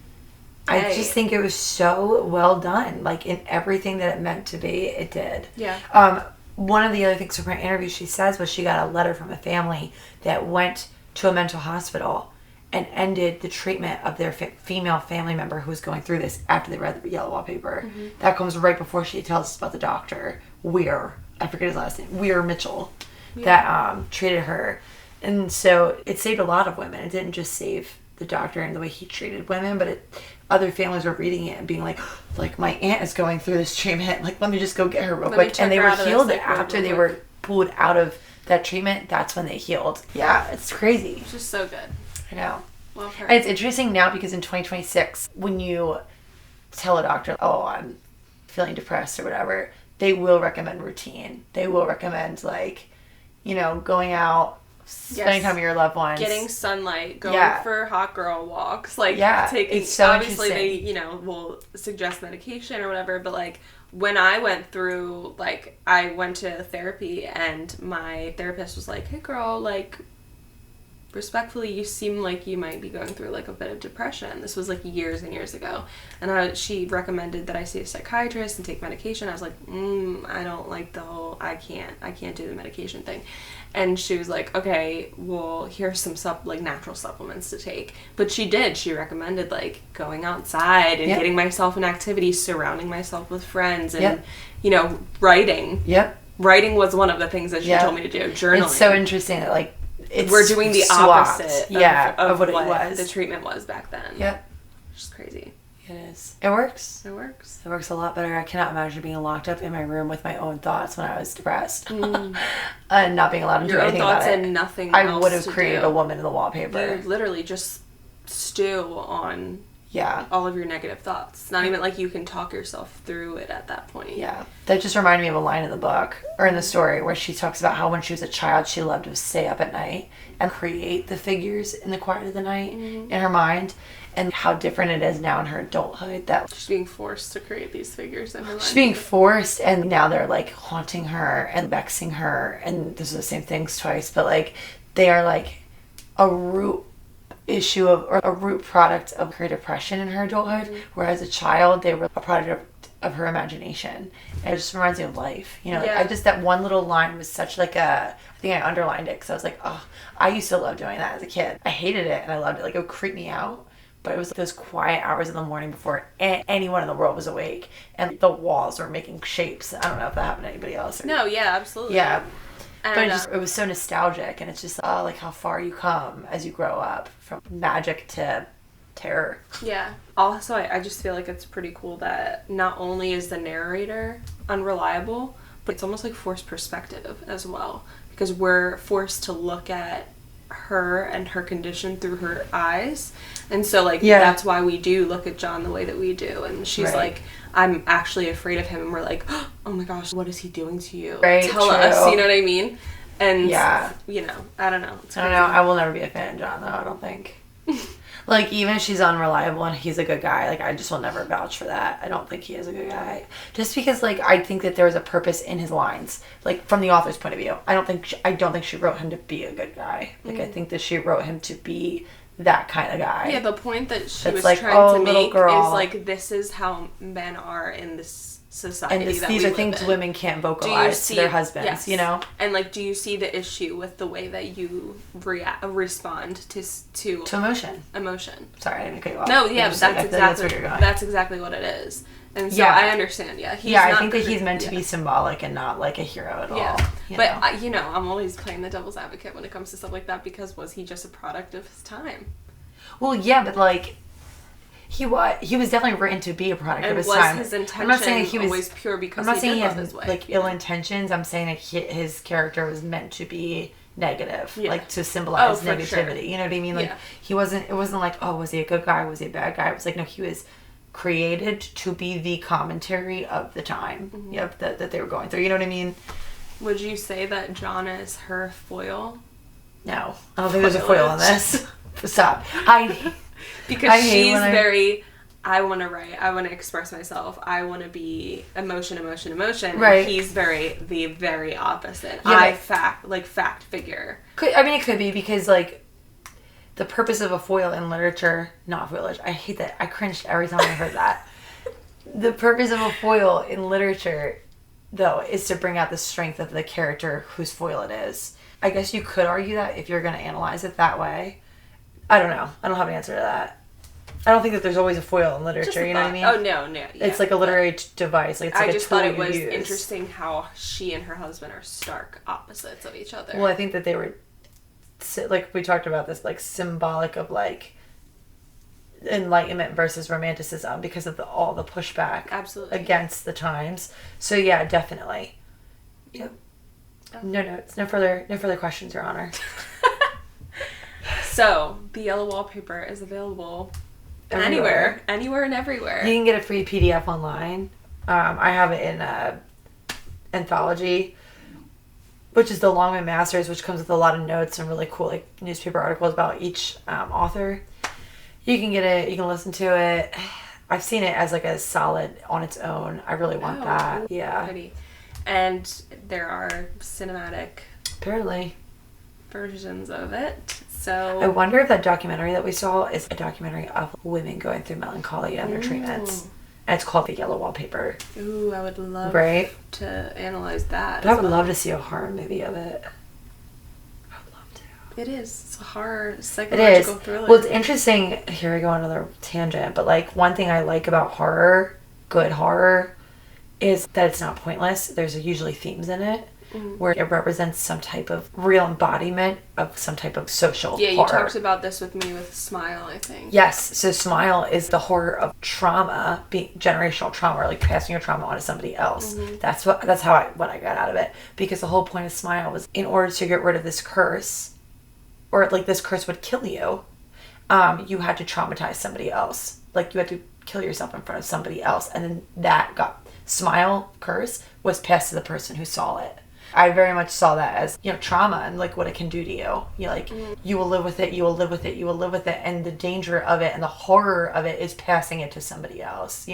I just think it was so well done. Like, in everything that it meant to be, it did. Yeah. One of the other things from her interview she says was she got a letter from a family that went to a mental hospital and ended the treatment of their female family member who was going through this after they read the Yellow Wallpaper. Mm-hmm. That comes right before she tells us about the doctor, I forget his last name, Weir Mitchell, that treated her. And so it saved a lot of women. It didn't just save the doctor and the way he treated women, but other families were reading it and being like my aunt is going through this treatment, like let me just go get her real quick. And they were healed after they were pulled out of that treatment. That's when they healed. Yeah, it's crazy. It's just so good. I know. Love her. And it's interesting now because in 2026, when you tell a doctor, oh, I'm feeling depressed or whatever, they will recommend routine. They will recommend going out, spending time with your loved ones, getting sunlight, going for hot girl walks, taking. It's so obviously, they will suggest medication or whatever. But when I went through, I went to therapy, and my therapist was like, "Hey, girl, respectfully, you seem like you might be going through a bit of depression." This was years and years ago, and she recommended that I see a psychiatrist and take medication. I was like, I don't like the whole I can't do the medication thing. And she was like, okay, well, here's some natural supplements to take. But she recommended going outside and getting myself in activities, surrounding myself with friends, and writing. Yep. Writing was one of the things that she told me to do. Journaling. It's so interesting that we're doing the opposite of what it was. The treatment was back then. Yep. Which is crazy. It is. It works. It works. It works a lot better. I cannot imagine being locked up in my room with my own thoughts when I was depressed. And not being allowed to do anything about it. Your own thoughts and nothing else I would have created a woman in the wallpaper. You literally just stew on all of your negative thoughts. It's not even you can talk yourself through it at that point. Yeah. That just reminded me of a line in the book, or in the story, where she talks about how when she was a child, she loved to stay up at night and create the figures in the quiet of the night in her mind, and how different it is now in her adulthood. That she's being forced to create these figures in her mind. She's being forced, and now they're haunting her and vexing her, and this is the same things twice, but they are a root issue or a root product of her depression in her adulthood, whereas as a child they were a product of her imagination. And it just reminds me of life, that one little line was such I think I underlined it because I was like, oh, I used to love doing that as a kid. I hated it and I loved it. It would creep me out, but it was those quiet hours in the morning before anyone in the world was awake, and the walls were making shapes. I don't know if that happened to anybody else. No, yeah, absolutely. Yeah. And but it was so nostalgic, and it's just how far you come as you grow up from magic to terror. Yeah. Also, I just feel it's pretty cool that not only is the narrator unreliable, but it's almost forced perspective as well, because we're forced to look at her and her condition through her eyes, and so that's why we do look at John the way that we do, and she's I'm actually afraid of him, and we're oh my gosh, what is he doing to you? Tell us, you know what I mean? And I don't know. I don't know. I will never be a fan of John though. I don't think. Even if she's unreliable and he's a good guy, I just will never vouch for that. I don't think he is a good guy. Just because I think that there was a purpose in his lines, from the author's point of view. I don't think she wrote him to be a good guy. I think that she wrote him to be that kind of guy. Yeah, the point that she was like, trying to make girl. is like, this is how men are in this society. And these are things women can't vocalize to their husbands, yes. you know? And like, do you see the issue with the way that you respond to emotion? Sorry, I didn't cut you off. No, yeah, that's exactly what it is. And so I understand, I think that he's meant to be symbolic and not like a hero at all. Yeah, but I'm always playing the devil's advocate when it comes to stuff like that, because was he just a product of his time? Well, yeah, but like, he was definitely written to be a product of his time. His intention I'm not saying he was always pure because I'm not saying he love has his way. like ill intentions. I'm saying that his character was meant to be negative, like to symbolize negativity. Sure. You know what I mean? Like it wasn't like, oh, was he a good guy? Was he a bad guy? It was like, no, he was created to be the commentary of the time that they were going through. You know what I mean? Would you say that John is her foil? No, I don't think there's a foil on this. Stop. Because she's very, I want to write, I want to express myself, I want to be emotion. Right. And he's the very opposite. Fact figure. It could be because like the purpose of a foil in literature, not foilage. I hate that. I cringed every time I heard that. The purpose of a foil in literature, though, is to bring out the strength of the character whose foil it is. I guess you could argue that if you're going to analyze it that way. I don't know. I don't have an answer to that. I don't think that there's always a foil in literature, you know what I mean? Oh, no. Yeah, it's like a literary device. Like, it's like I just a tool thought it was use. interesting how she and her husband are stark opposites of each other. Well, I think that they were, like, we talked about this, like, symbolic of, like, enlightenment versus romanticism because of all the pushback against the times. So, yeah, definitely. Yep. No notes. No further questions, Your Honor. So, the Yellow Wallpaper is available anywhere and everywhere. You can get a free PDF online. I have it in anthology, which is the Longman Masters, which comes with a lot of notes and really cool like newspaper articles about each author. You can get it. You can listen to it. I've seen it as like a solid on its own. I really want that. Yeah. Pretty. And there are cinematic apparently versions of it. So I wonder if that documentary that we saw is a documentary of women going through melancholia and their treatments. And it's called The Yellow Wallpaper. Ooh, I would love to analyze that. But I would love to see a horror movie of it. I would love to. It is. It's a horror, psychological thriller. Well, it's interesting. Here I go on another tangent. But like one thing I like about horror, good horror, is that it's not pointless. There's usually themes in it. Where it represents some type of real embodiment of some type of social horror. You talked about this with me with Smile, I think. Yes, so Smile is the horror of trauma, being generational trauma, or like passing your trauma on to somebody else. That's what I got out of it. Because the whole point of Smile was in order to get rid of this curse, or like this curse would kill you, you had to traumatize somebody else. Like you had to kill yourself in front of somebody else, and then that Smile curse was passed to the person who saw it. I very much saw that as, trauma and like what it can do to you. You will live with it, you will live with it, you will live with it. And the danger of it and the horror of it is passing it to somebody else,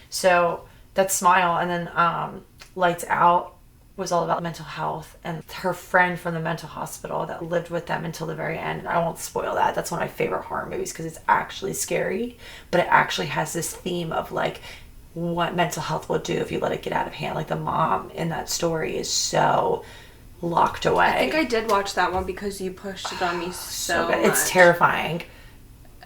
So that's Smile. And then Lights Out was all about mental health and her friend from the mental hospital that lived with them until the very end. I won't spoil that. That's one of my favorite horror movies because it's actually scary, but it actually has this theme of like, what mental health will do if you let it get out of hand. Like the mom in that story is so locked away. I think I did watch that one because you pushed it on me so much. It's terrifying.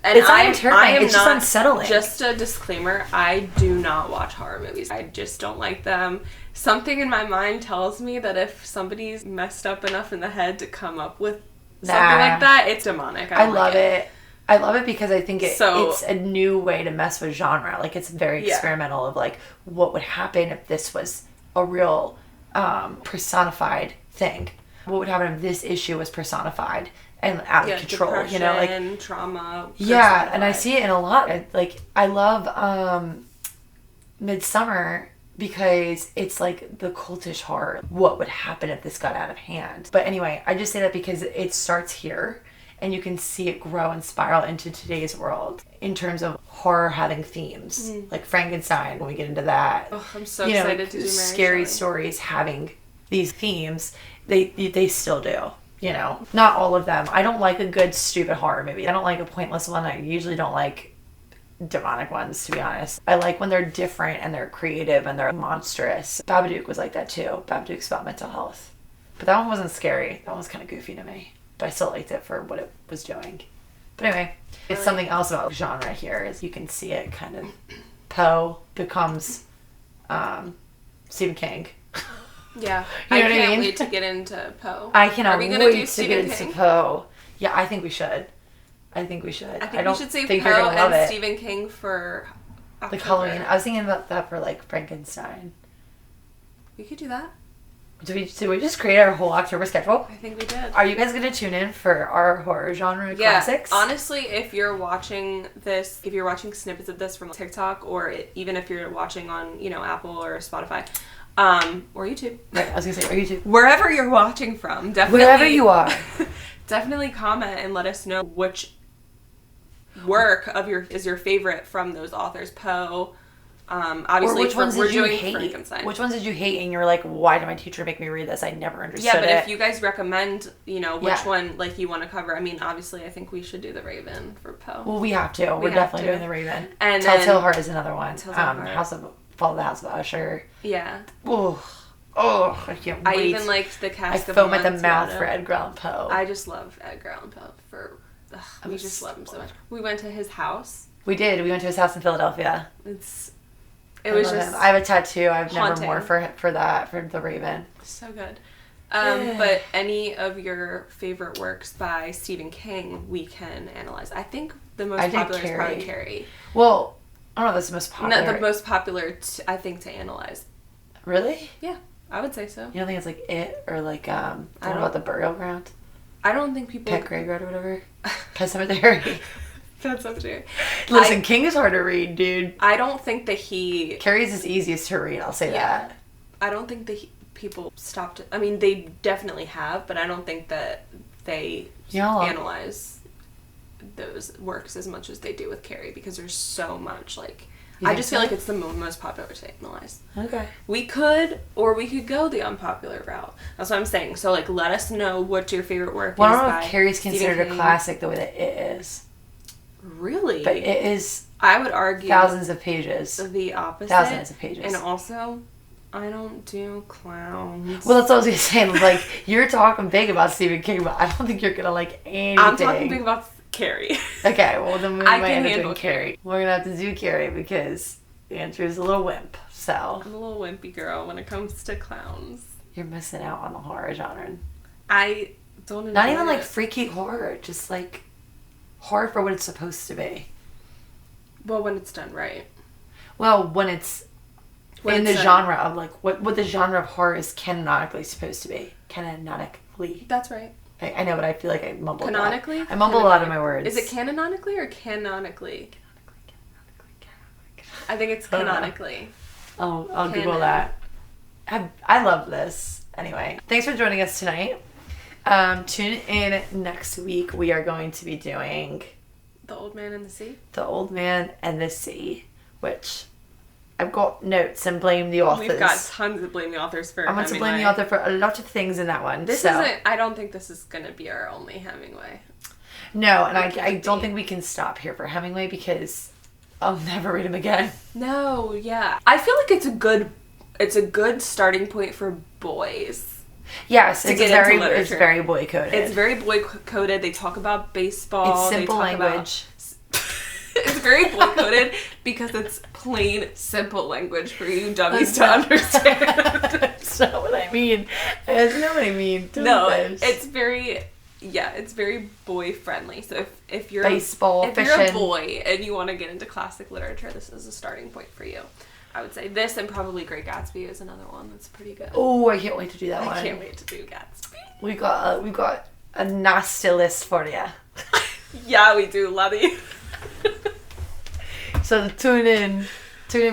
And it's not terrifying. It's just unsettling. Just a disclaimer, I do not watch horror movies. I just don't like them. Something in my mind tells me that if somebody's messed up enough in the head to come up with something like that, it's demonic. I love it. I love it because I think it's a new way to mess with genre. Like, it's very experimental of, like, what would happen if this was a real personified thing? What would happen if this issue was personified and out of control? Depression, trauma. Yeah, and I see it in a lot. I love Midsummer because it's, like, the cultish horror. What would happen if this got out of hand? But anyway, I just say that because it starts here. And you can see it grow and spiral into today's world in terms of horror having themes. Like Frankenstein, when we get into that. Oh, I'm so excited to do Mary scary Shelley. Stories having these themes. They still do. you know, not all of them. I don't like a good stupid horror movie. I don't like a pointless one. I usually don't like demonic ones, to be honest. I like when they're different and they're creative and they're monstrous. Babadook was like that too. Babadook's about mental health. But that one wasn't scary. That one was kind of goofy to me. But I still liked it for what it was doing. But anyway, it's something else about genre here is you can see it kind of. Poe becomes Stephen King. Yeah. You know I what I can't mean? wait to get into Poe. I cannot Are we gonna wait do to Stephen get King? into Poe. Yeah, I think we should. I think we should. I think don't we should save think you're Poe gonna love and it. Stephen King for October. Like Halloween. I was thinking about that for like Frankenstein. We could do that. Did we just create our whole October schedule? I think we did. Are you guys gonna tune in for our horror genre classics? Honestly, if you're watching this, if you're watching snippets of this from TikTok, or even if you're watching on, you know, Apple or Spotify, or YouTube. Right, I was gonna say, or YouTube. Wherever you're watching from, definitely. Wherever you are. Definitely comment and let us know which work of is your favorite from those authors. Poe. Obviously, or which ones we're did you doing hate? Frankenstein. Which ones did you hate and you're like, why did my teacher make me read this? I never understood it. Yeah, but if you guys recommend, you know, which one like you want to cover, I mean, obviously, I think we should do the Raven for Poe. Well, we have to. We're definitely doing the Raven. And Telltale Heart is another one. Heart. Follow the House of Usher. Yeah. Oh, I can't wait. I even liked the cast of foam at the mouth Amontillado. for Edgar Allan Poe. I just love Edgar Allan Poe we just love him so much. We went to his house. We did. We went to his house in Philadelphia. It was just. I have a tattoo. I have haunting. Nevermore for the Raven. So good. But any of your favorite works by Stephen King, we can analyze. I think the most popular is probably Carrie. Well, I don't know if that's the most popular. No, the most popular, I think, to analyze. Really? Yeah, I would say so. You don't think it's like It or like what about The Burial Ground? I don't think people. Pet Graveyard or whatever. Pet Cemetery. Pet Cemetery. Listen, King is hard to read, dude. I don't think that he. Carrie's is easiest to read. I'll say that. I don't think that people stopped. I mean, they definitely have, but I don't think that they analyze those works as much as they do with Carrie because there's so much like. I just feel like it's the most popular to analyze. Okay. We could go the unpopular route. That's what I'm saying. So, like, let us know what your favorite work is. I don't know if Carrie's considered a classic the way that It is. Really? But It is. I would argue thousands of pages. The opposite. Thousands of pages. And also, I don't do clowns. Well, that's what I was gonna say. Like, you're talking big about Stephen King, but I don't think you're gonna like anything. I'm talking big about Carrie. Okay, well then we might end up doing Carrie. We're gonna have to do Carrie because Andrew's a little wimp. So I'm a little wimpy girl when it comes to clowns. You're missing out on the horror genre. I don't. Not even like freaky horror, just like horror for what it's supposed to be. Well, when it's done right. Well, when it's in the genre of like what the genre of horror is canonically supposed to be. Canonically. That's right. I know, but I feel like I mumble. Canonically? I mumble a lot of my words. Is it canonically or canonically? I think it's canonically. Oh, I'll Google that. I love this. Anyway, thanks for joining us tonight. Tune in next week. We are going to be doing The Old Man and the Sea. The Old Man and the Sea, which I've got notes and blame the authors. We've got tons of blame the authors for. I'm going to blame the author for a lot of things in that one. This isn't. I don't think this is going to be our only Hemingway. No, and I don't think we can stop here for Hemingway because I'll never read him again. No, yeah. I feel like it's a good starting point for boys. Yes, it's very boy coded. It's very boy coded. They talk about baseball. It's simple language. It's very boy coded because it's plain simple language for you dummies to understand. That's not what I mean. That's not what I mean. It's very boy friendly. So if you're baseball, if you're a boy and you want to get into classic literature, this is a starting point for you. I would say this and probably Great Gatsby is another one that's pretty good. Oh, I can't wait to do that one. I can't wait to do Gatsby. We got a nasty list for you. Yeah, we do, Luddy. So tune in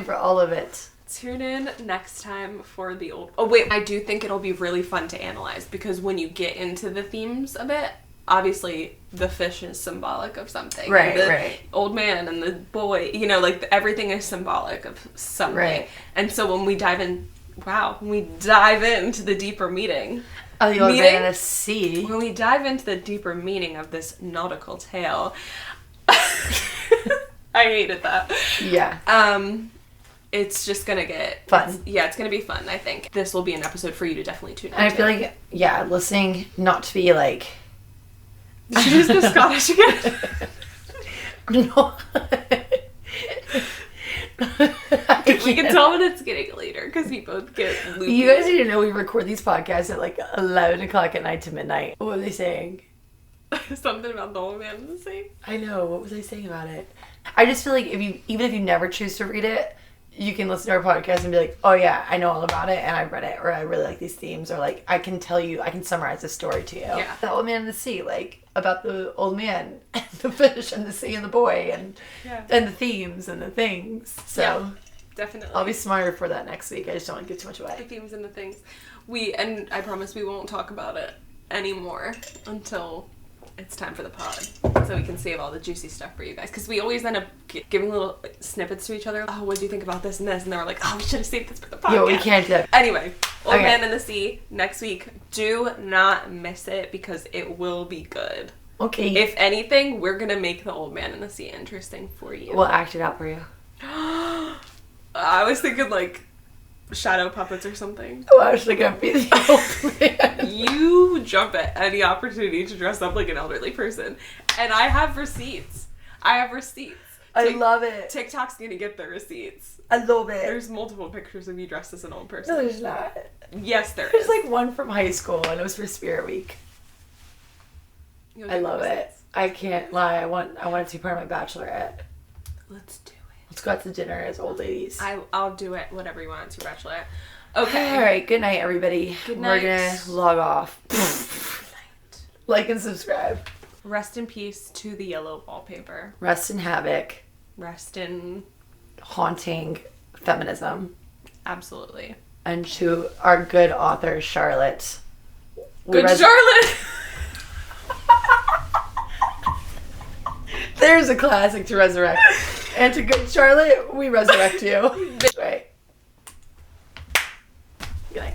for all of it. Tune in next time for the old... Oh, wait, I do think it'll be really fun to analyze because when you get into the themes of it, obviously the fish is symbolic of something. Right, the old man and the boy, like everything is symbolic of something. Right. And so when we dive into the deeper meaning... Oh, the old man in the sea. When we dive into the deeper meaning of this nautical tale, I hated that. Yeah. It's just gonna get fun. It's gonna be fun. I think this will be an episode for you to definitely tune in. And I feel like, listening not to be like. Did you use the Scottish again? No. We can tell when it's getting later because we both get loopy. You guys need to know we record these podcasts at like 11 o'clock at night to midnight. What were they saying? Something about the old man in the sea. I know. What was I saying about it? I just feel like even if you never choose to read it, you can listen to our podcast and be like, oh yeah, I know all about it and I read it, or I really like these themes, or like I can summarize the story to you. Yeah. The old man in the sea, like about the old man and the fish and the sea and the boy and the themes and the things. So definitely. I'll be smarter for that next week. I just don't want to give too much away. The themes and the things. And I promise we won't talk about it anymore until it's time for the pod, so we can save all the juicy stuff for you guys, because we always end up giving little snippets to each other. Oh, what do you think about this and this? And then we're like, oh, we should have saved this for the podcast. Yo, we can't do that. Anyway, Old Man in the Sea next week. Do not miss it because it will be good. Okay. If anything, we're gonna make the Old Man in the Sea interesting for you. We'll act it out for you. I was thinking like shadow puppets or something. Oh, I was gonna be the old man. You jump at any opportunity to dress up like an elderly person. And I have receipts. I love it. TikTok's gonna get the receipts. I love it. There's multiple pictures of you dressed as an old person. No, there's not. Yes, there There's is. like one from high school, and it was for Spirit Week. I love it. I can't lie. I want it to be part of my bachelorette. Let's do it. Let's go out to dinner as old ladies. I'll do it. Whatever you want. It's your bachelorette. Okay. All right. Good night, everybody. Good night. We're gonna log off. Good night. Like and subscribe. Rest in peace to the Yellow Wallpaper. Rest in havoc. Rest in haunting feminism. Absolutely. And to our good author, Charlotte. Charlotte! There's a classic to resurrect. And to good Charlotte, we resurrect you.